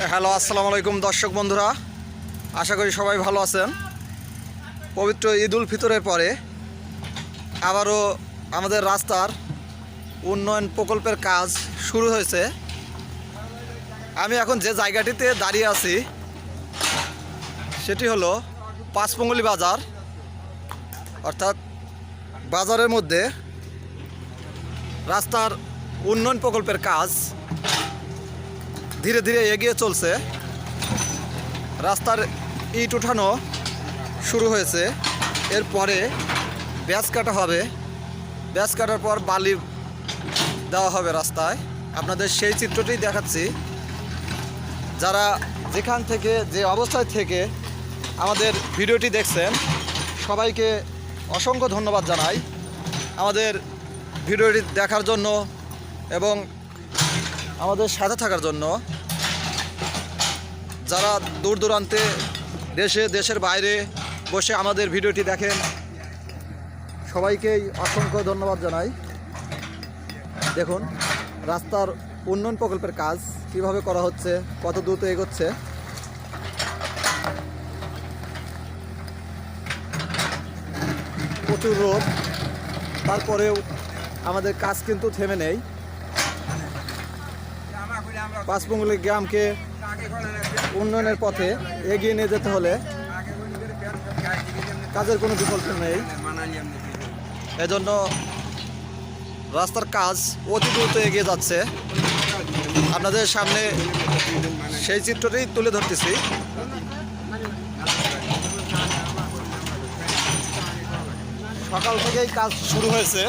Hello, আসসালামু আলাইকুম দর্শক বন্ধুরা, আশা করি সবাই ভালো আছেন। পবিত্র ঈদ উল ফিতরের পরে আবারও আমাদের রাস্তার উন্নয়ন প্রকল্পের কাজ শুরু হয়েছে। আমি এখন যে জায়গাটিতে দাঁড়িয়ে আছি সেটি হলো পাঁচপঙ্গলি বাজার, অর্থাৎ বাজারের মধ্যে রাস্তার উন্নয়ন প্রকল্পের কাজ ধীরে ধীরে এগিয়ে চলছে। রাস্তার ইট উঠানো শুরু হয়েছে, এরপরে ব্যাস কাটা হবে, ব্যাস কাটার পর বালি দেওয়া হবে রাস্তায়। আপনাদের সেই চিত্রটি দেখাচ্ছি। যারা যেখান থেকে যে অবস্থায় থেকে আমাদের ভিডিওটি দেখছেন সবাইকে অসংখ্য ধন্যবাদ জানাই আমাদের ভিডিওটি দেখার জন্য এবং আমাদের সাথে থাকার জন্য। যারা দূর দূরান্তে দেশের বাইরে বসে আমাদের ভিডিওটি দেখেন সবাইকেই অসংখ্য ধন্যবাদ জানাই। দেখুন রাস্তার উন্নয়ন প্রকল্পের কাজ কিভাবে করা হচ্ছে, কত দ্রুত এগোচ্ছে। প্রচুর রোদ, তারপরেও আমাদের কাজ কিন্তু থেমে নেই। পাঁচপঙ্গলি গ্রামকে উন্নয়নের পথে এগিয়ে নিয়ে যেতে হলে কাজের কোনো বিকল্প নেই। এজন্য রাস্তার কাজ অতি দ্রুত এগিয়ে যাচ্ছে। আপনাদের সামনে সেই চিত্রটি তুলে ধরতেছি। সকাল থেকেই কাজ শুরু হয়েছে,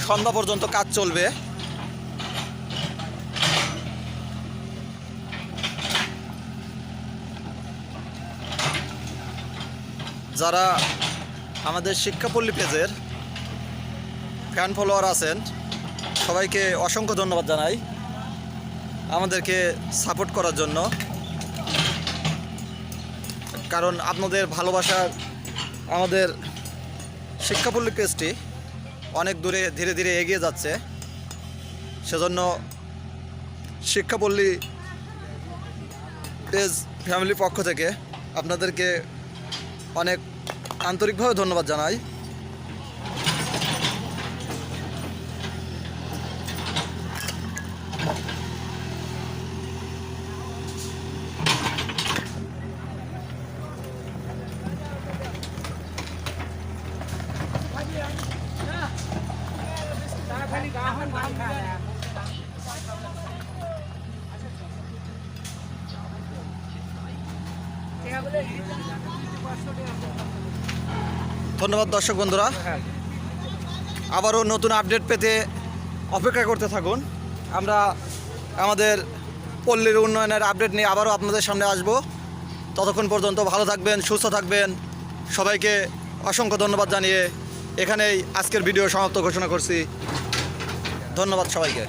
সন্ধ্যা পর্যন্ত কাজ চলবে। যারা আমাদের শিক্ষাপল্লী পেজের ফ্যান ফলোয়ার আছেন সবাইকে অসংখ্য ধন্যবাদ জানাই আমাদেরকে সাপোর্ট করার জন্য। কারণ আপনাদের ভালোবাসার আমাদের শিক্ষাপল্লী পেজটি অনেক দূরে ধীরে ধীরে এগিয়ে যাচ্ছে। সেজন্য শিক্ষাপল্লী পেজ ফ্যামিলির পক্ষ থেকে আপনাদেরকে অনেক আন্তরিকভাবে ধন্যবাদ জানাই। ধন্যবাদ দর্শক বন্ধুরা, আবারও নতুন আপডেট পেতে অপেক্ষা করতে থাকুন। আমরা আমাদের পল্লীর উন্নয়নের আপডেট নিয়ে আবারও আপনাদের সামনে আসব। ততক্ষণ পর্যন্ত ভালো থাকবেন, সুস্থ থাকবেন। সবাইকে অসংখ্য ধন্যবাদ জানিয়ে এখানেই আজকের ভিডিও সমাপ্ত ঘোষণা করছি। ধন্যবাদ সবাইকে।